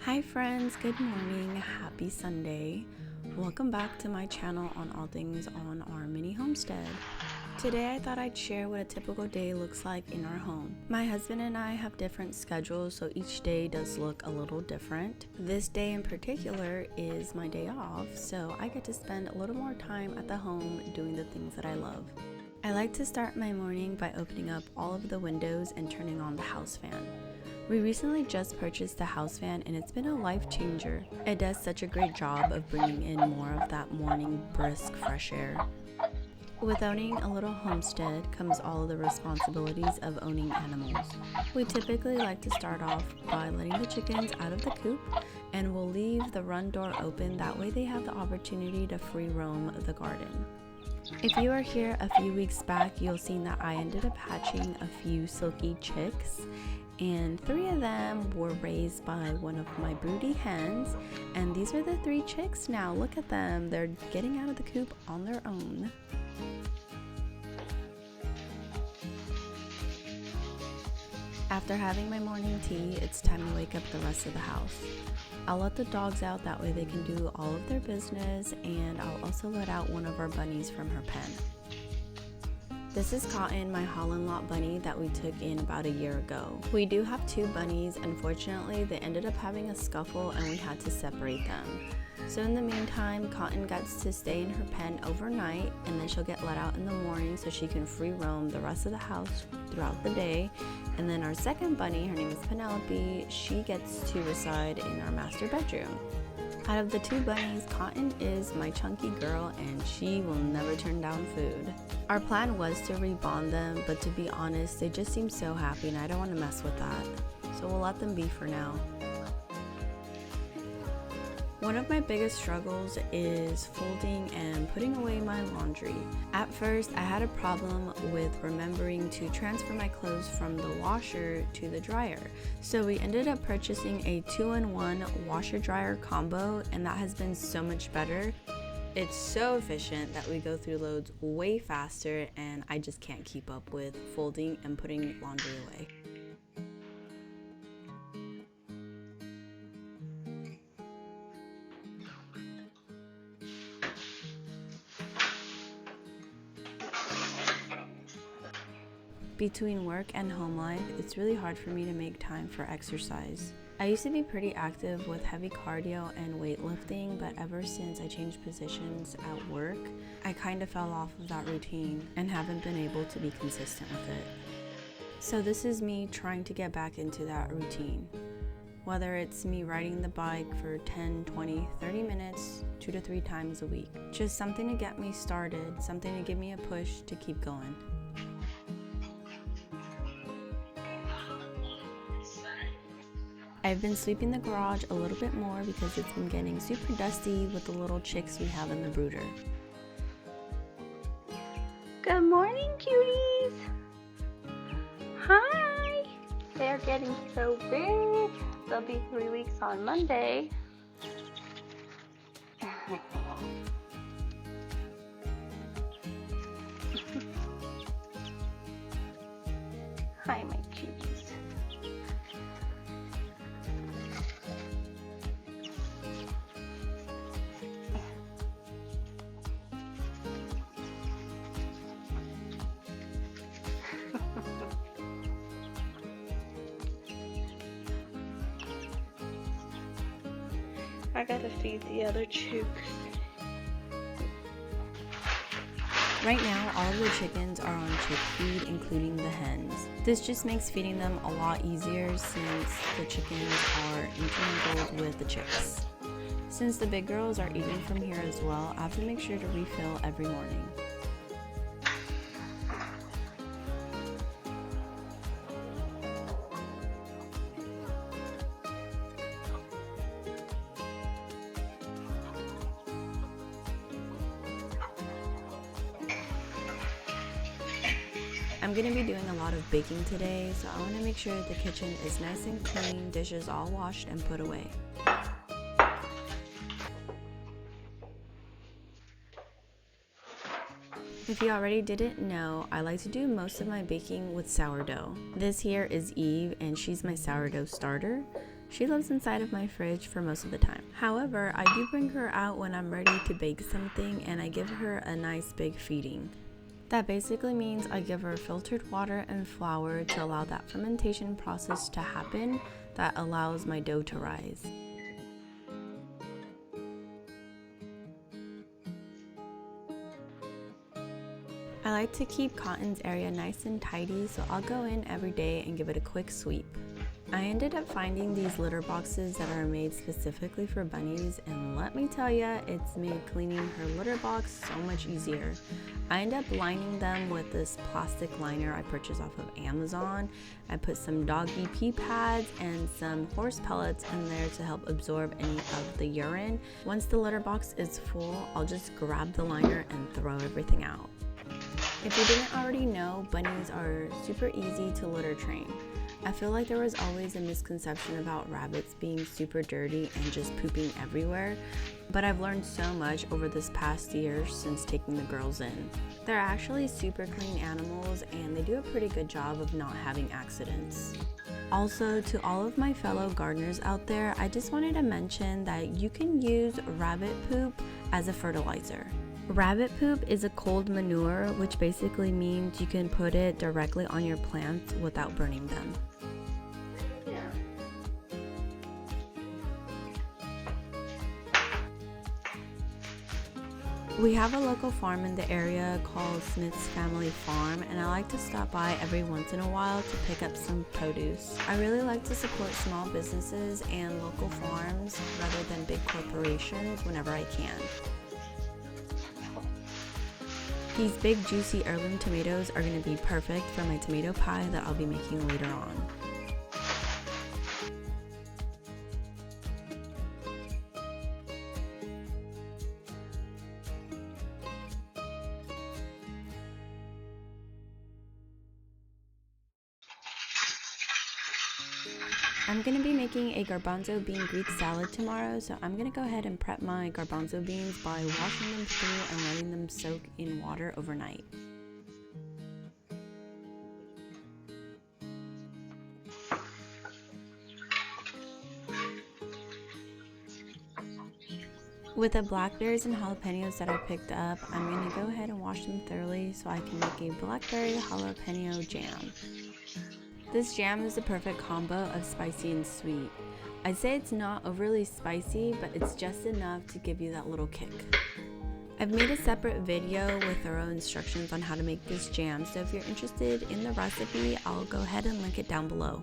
Hi friends, good morning, happy Sunday. Welcome back to my channel on all things on our mini homestead. Today I thought I'd share what a typical day looks like in our home. My husband and I have different schedules, so each day does look a little different. This day in particular is my day off, so I get to spend a little more time at the home doing the things that I love. I like to start my morning by opening up all of the windows and turning on the house fan. We recently just purchased the house fan and it's been a life changer. It does such a great job of bringing in more of that morning brisk fresh air. With owning a little homestead comes all of the responsibilities of owning animals. We typically like to start off by letting the chickens out of the coop, and we'll leave the run door open, that way they have the opportunity to free roam the garden. If you are here a few weeks back, you'll see that I ended up hatching a few silky chicks, and 3 of them were raised by one of my broody hens, and these are the 3 chicks now. Look at them, they're getting out of the coop on their own. After having my morning tea, it's time to wake up the rest of the house. I'll let the dogs out, that way they can do all of their business, and I'll also let out one of our bunnies from her pen. This is Cotton, my Holland lot bunny that we took in about a year ago. We do have 2 bunnies. Unfortunately, they ended up having a scuffle and we had to separate them. So in the meantime, Cotton gets to stay in her pen overnight, and then she'll get let out in the morning so she can free roam the rest of the house throughout the day. And then our second bunny, her name is Penelope, she gets to reside in our master bedroom. Out of the 2 bunnies, Cotton is my chunky girl and she will never turn down food. Our plan was to rebond them, but to be honest, they just seem so happy and I don't want to mess with that. So we'll let them be for now. One of my biggest struggles is folding and putting away my laundry. At first, I had a problem with remembering to transfer my clothes from the washer to the dryer. So we ended up purchasing a 2-in-1 washer-dryer combo, and that has been so much better. It's so efficient that we go through loads way faster, and I just can't keep up with folding and putting laundry away. Between work and home life, it's really hard for me to make time for exercise. I used to be pretty active with heavy cardio and weightlifting, but ever since I changed positions at work, I kind of fell off of that routine and haven't been able to be consistent with it. So this is me trying to get back into that routine. Whether it's me riding the bike for 10, 20, 30 minutes, 2 to 3 times a week. Just something to get me started, something to give me a push to keep going. I've been sweeping the garage a little bit more because it's been getting super dusty with the little chicks we have in the brooder. Good morning, cuties! Hi! They're getting so big. They'll be 3 weeks on Monday. Hi, my cuties. I gotta feed the other chicks. Right now, all of the chickens are on chick feed, including the hens. This just makes feeding them a lot easier since the chickens are intermingled with the chicks. Since the big girls are eating from here as well, I have to make sure to refill every morning. I'm going to be doing a lot of baking today, so I want to make sure that the kitchen is nice and clean, dishes all washed and put away. If you already didn't know, I like to do most of my baking with sourdough. This here is Eve, and she's my sourdough starter. She lives inside of my fridge for most of the time. However, I do bring her out when I'm ready to bake something and I give her a nice big feeding. That basically means I give her filtered water and flour to allow that fermentation process to happen that allows my dough to rise. I like to keep Cotton's area nice and tidy, so I'll go in every day and give it a quick sweep. I ended up finding these litter boxes that are made specifically for bunnies, and let me tell ya, it's made cleaning her litter box so much easier. I end up lining them with this plastic liner I purchased off of Amazon. I put some doggy pee pads and some horse pellets in there to help absorb any of the urine. Once the litter box is full, I'll just grab the liner and throw everything out. If you didn't already know, bunnies are super easy to litter train. I feel like there was always a misconception about rabbits being super dirty and just pooping everywhere, but I've learned so much over this past year since taking the girls in. They're actually super clean animals and they do a pretty good job of not having accidents. Also, to all of my fellow gardeners out there, I just wanted to mention that you can use rabbit poop as a fertilizer. Rabbit poop is a cold manure, which basically means you can put it directly on your plants without burning them. We have a local farm in the area called Smith's Family Farm, and I like to stop by every once in a while to pick up some produce. I really like to support small businesses and local farms rather than big corporations whenever I can. These big juicy heirloom tomatoes are going to be perfect for my tomato pie that I'll be making later on. I'm going to be making a garbanzo bean Greek salad tomorrow, so I'm going to go ahead and prep my garbanzo beans by washing them through and letting them soak in water overnight. With the blackberries and jalapenos that I picked up, I'm going to go ahead and wash them thoroughly so I can make a blackberry jalapeno jam. This jam is the perfect combo of spicy and sweet. I'd say it's not overly spicy, but it's just enough to give you that little kick. I've made a separate video with thorough instructions on how to make this jam, so if you're interested in the recipe, I'll go ahead and link it down below.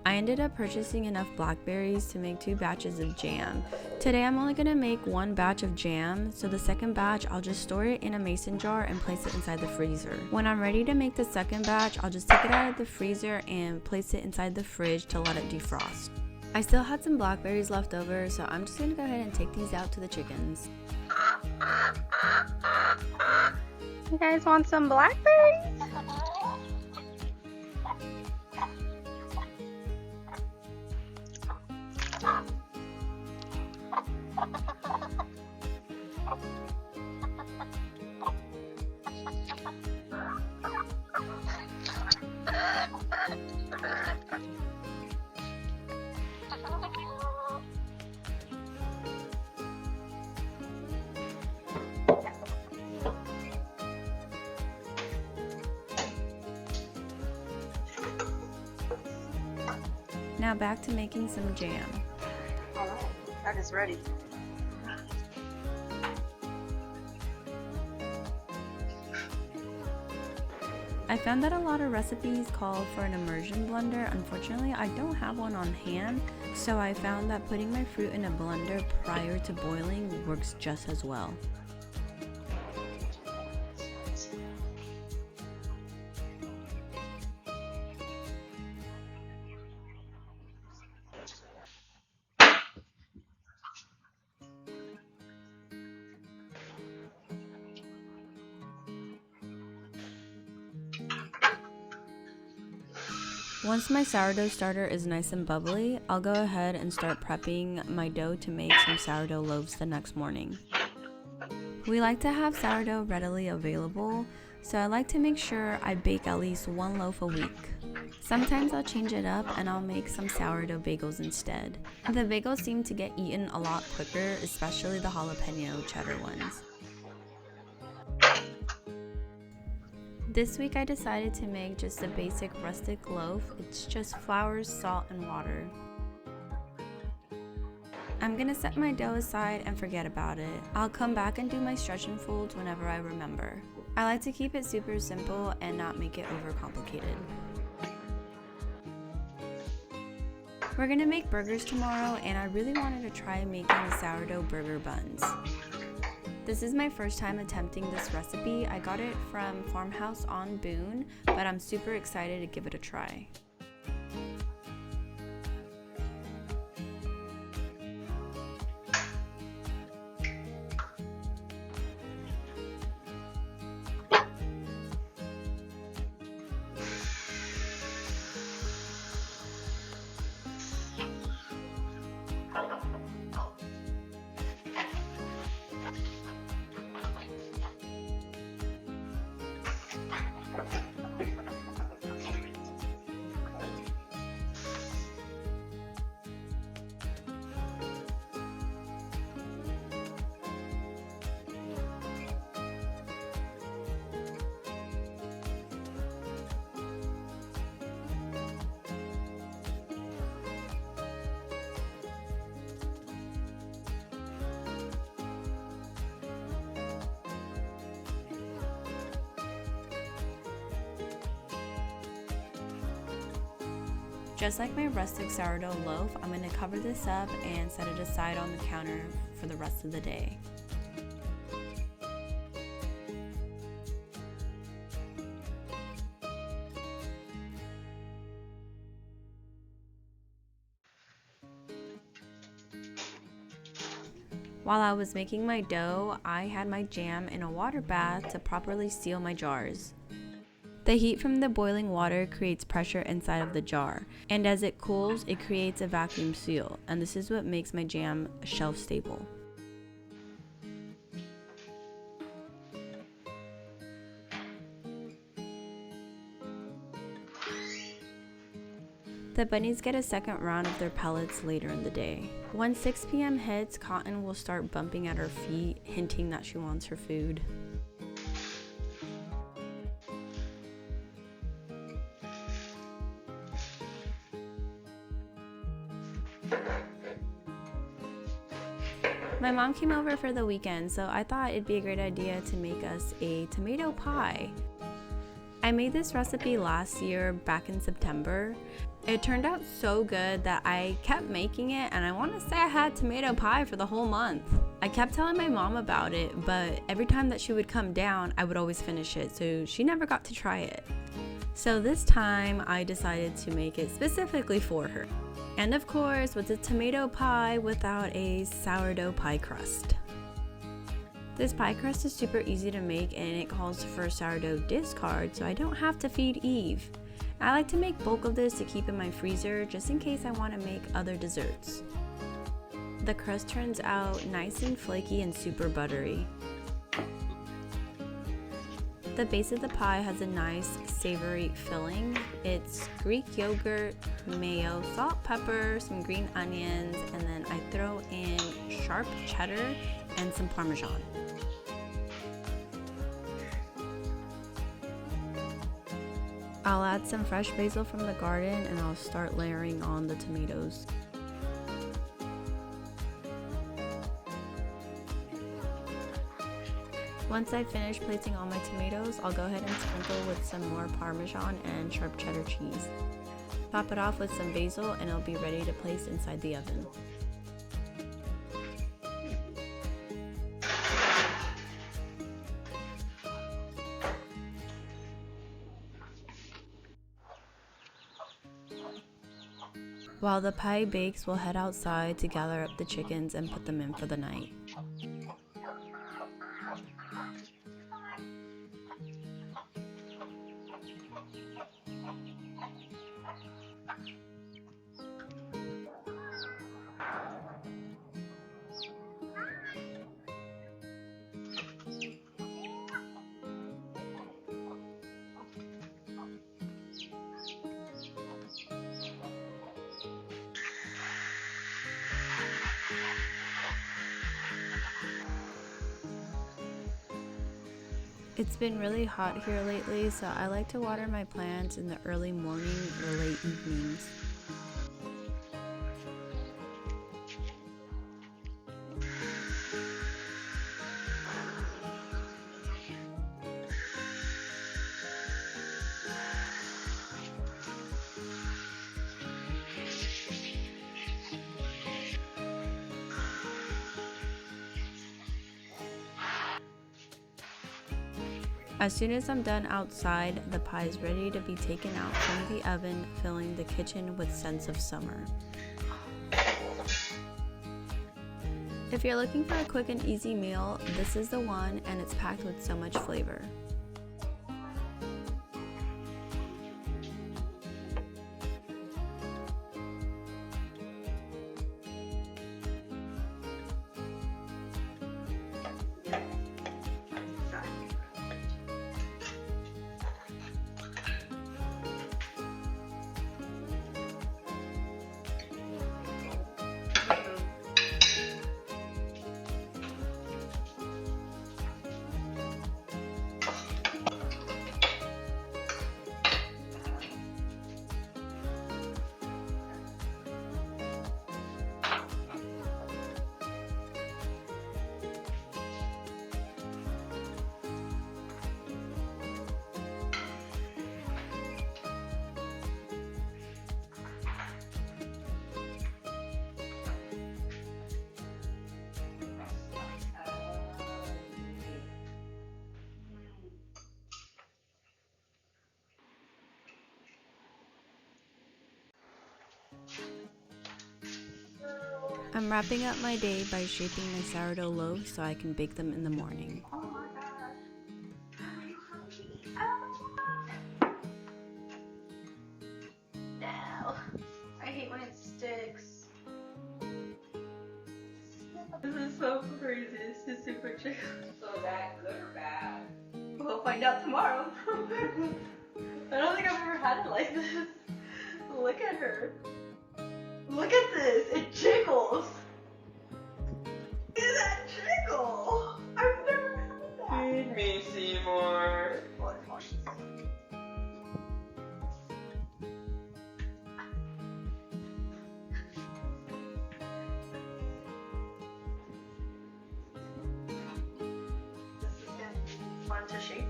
I ended up purchasing enough blackberries to make 2 batches of jam. Today I'm only going to make 1 batch of jam, so the second batch I'll just store it in a mason jar and place it inside the freezer. When I'm ready to make the second batch, I'll just take it out of the freezer and place it inside the fridge to let it defrost. I still had some blackberries left over, so I'm just going to go ahead and take these out to the chickens. You guys want some blackberries? Now back to making some jam. Alright, that is ready. I found that a lot of recipes call for an immersion blender. Unfortunately, I don't have one on hand, so I found that putting my fruit in a blender prior to boiling works just as well. Once my sourdough starter is nice and bubbly, I'll go ahead and start prepping my dough to make some sourdough loaves the next morning. We like to have sourdough readily available, so I like to make sure I bake at least one loaf a week. Sometimes I'll change it up and I'll make some sourdough bagels instead. The bagels seem to get eaten a lot quicker, especially the jalapeno cheddar ones. This week I decided to make just a basic rustic loaf. It's just flour, salt, and water. I'm gonna set my dough aside and forget about it. I'll come back and do my stretch and folds whenever I remember. I like to keep it super simple and not make it overcomplicated. We're gonna make burgers tomorrow, and I really wanted to try making the sourdough burger buns. This is my first time attempting this recipe. I got it from Farmhouse on Boone, but I'm super excited to give it a try. Just like my rustic sourdough loaf, I'm going to cover this up and set it aside on the counter for the rest of the day. While I was making my dough, I had my jam in a water bath to properly seal my jars. The heat from the boiling water creates pressure inside of the jar, and as it cools, it creates a vacuum seal, and this is what makes my jam shelf stable. The bunnies get a second round of their pellets later in the day. When 6 p.m. hits, Cotton will start bumping at her feet, hinting that she wants her food. My mom came over for the weekend, so I thought it'd be a great idea to make us a tomato pie. I made this recipe last year back in September. It turned out so good that I kept making it, and I want to say I had tomato pie for the whole month. I kept telling my mom about it, but every time that she would come down, I would always finish it, so she never got to try it. So this time I decided to make it specifically for her. And of course, with a tomato pie without a sourdough pie crust. This pie crust is super easy to make, and it calls for sourdough discard, so I don't have to feed Eve. I like to make bulk of this to keep in my freezer just in case I want to make other desserts. The crust turns out nice and flaky and super buttery. The base of the pie has a nice savory filling. It's Greek yogurt, mayo, salt, pepper, some green onions, and then I throw in sharp cheddar and some Parmesan. I'll add some fresh basil from the garden, and I'll start layering on the tomatoes. Once I finish placing all my tomatoes, I'll go ahead and sprinkle with some more Parmesan and sharp cheddar cheese. Top it off with some basil, and it'll be ready to place inside the oven. While the pie bakes, we'll head outside to gather up the chickens and put them in for the night. It's been really hot here lately, so I like to water my plants in the early morning or late evenings. As soon as I'm done outside, the pie is ready to be taken out from the oven, filling the kitchen with scents of summer. If you're looking for a quick and easy meal, this is the one, and it's packed with so much flavor. I'm wrapping up my day by shaping my sourdough loaves so I can bake them in the morning. Oh my gosh. No. I hate when it sticks. This is so crazy. This is super chicken. So is that good or bad? We'll find out tomorrow. I don't think I've ever had it like this. Look at her. Look at this. It jiggles. Look at that jiggle. I've never had that. Feed me, Seymour. This is gonna be fun to shape.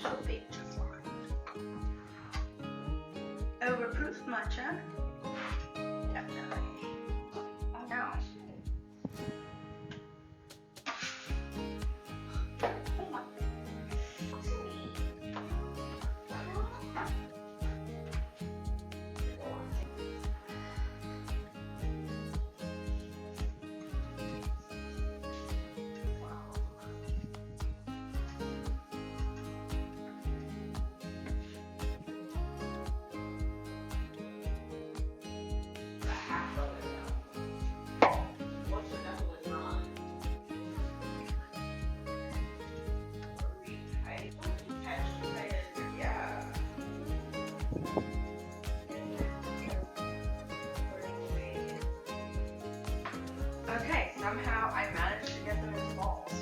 She'll bake just fine. Overproof matcha. Definitely. Oh no. Oh my. Okay, somehow I managed to get them into balls.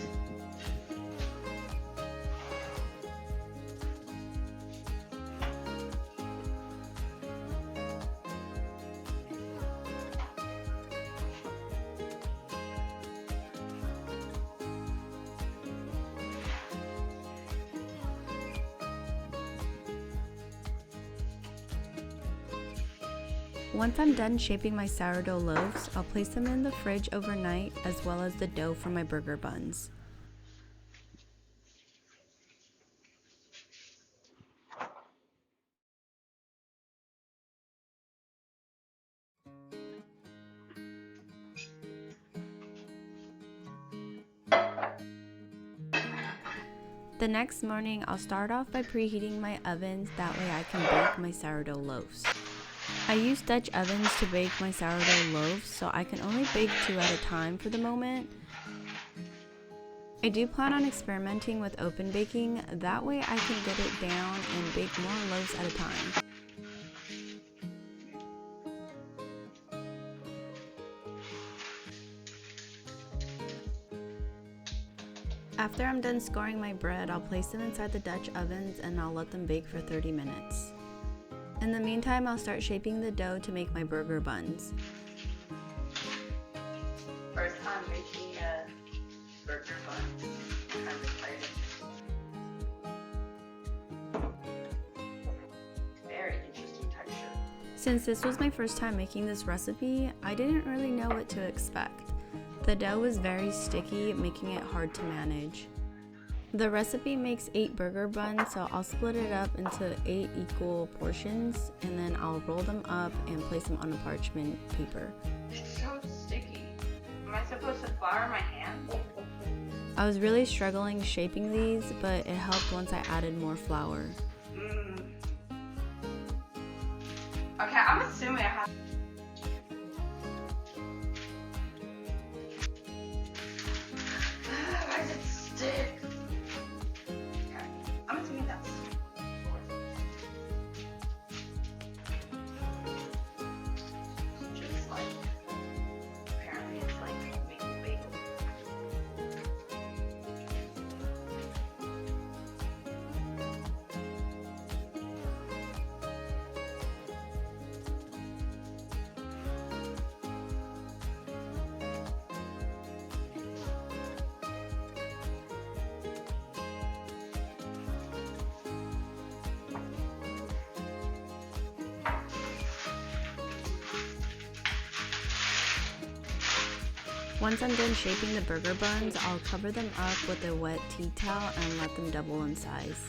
Once I'm done shaping my sourdough loaves, I'll place them in the fridge overnight, as well as the dough for my burger buns. The next morning, I'll start off by preheating my ovens, that way I can bake my sourdough loaves. I use Dutch ovens to bake my sourdough loaves, so I can only bake 2 at a time for the moment. I do plan on experimenting with open baking, that way I can get it down and bake more loaves at a time. After I'm done scoring my bread, I'll place them inside the Dutch ovens and I'll let them bake for 30 minutes. In the meantime, I'll start shaping the dough to make my burger buns. First time making a burger bun. I'm kind of excited. Very interesting texture. Since this was my first time making this recipe, I didn't really know what to expect. The dough was very sticky, making it hard to manage. The recipe makes 8 burger buns, so I'll split it up into 8 equal portions, and then I'll roll them up and place them on a parchment paper. It's so sticky. Am I supposed to flour my hands? I was really struggling shaping these, but it helped once I added more flour. Okay, I'm assuming I have. Why does it stick? Okay, I'm assuming that's. Just like, apparently it's like making bagels. Once I'm done shaping the burger buns, I'll cover them up with a wet tea towel and let them double in size.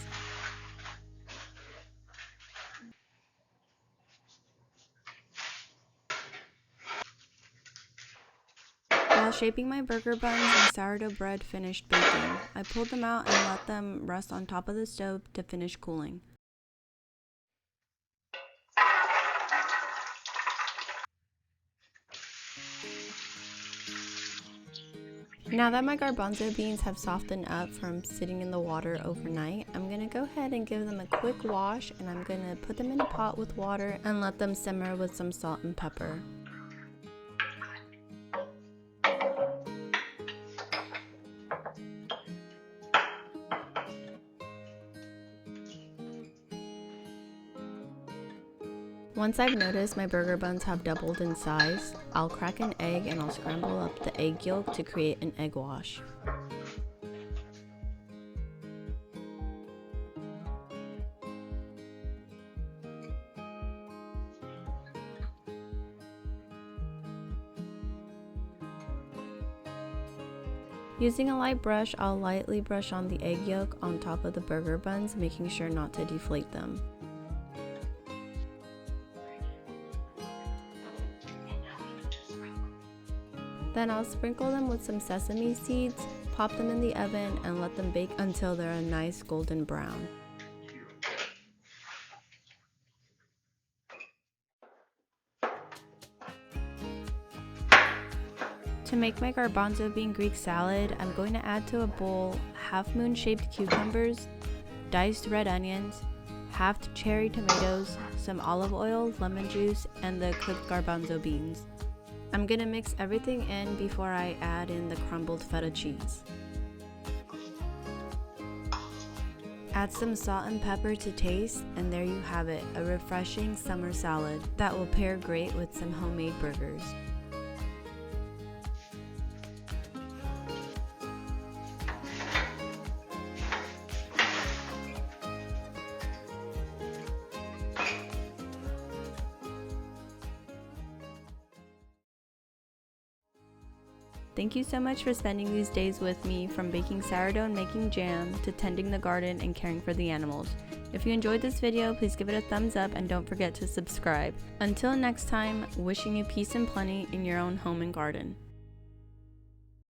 While shaping my burger buns, my sourdough bread finished baking. I pulled them out and let them rest on top of the stove to finish cooling. Now that my garbanzo beans have softened up from sitting in the water overnight, I'm going to go ahead and give them a quick wash, and I'm going to put them in a pot with water and let them simmer with some salt and pepper. Once I've noticed my burger buns have doubled in size, I'll crack an egg and I'll scramble up the egg yolk to create an egg wash. Using a light brush, I'll lightly brush on the egg yolk on top of the burger buns, making sure not to deflate them. Then I'll sprinkle them with some sesame seeds, pop them in the oven, and let them bake until they're a nice golden brown. To make my garbanzo bean Greek salad, I'm going to add to a bowl half-moon shaped cucumbers, diced red onions, halved cherry tomatoes, some olive oil, lemon juice, and the cooked garbanzo beans. I'm going to mix everything in before I add in the crumbled feta cheese. Add some salt and pepper to taste, and there you have it, a refreshing summer salad that will pair great with some homemade burgers. Thank you so much for spending these days with me, from baking sourdough and making jam to tending the garden and caring for the animals. If you enjoyed this video, please give it a thumbs up and don't forget to subscribe. Until next time, wishing you peace and plenty in your own home and garden.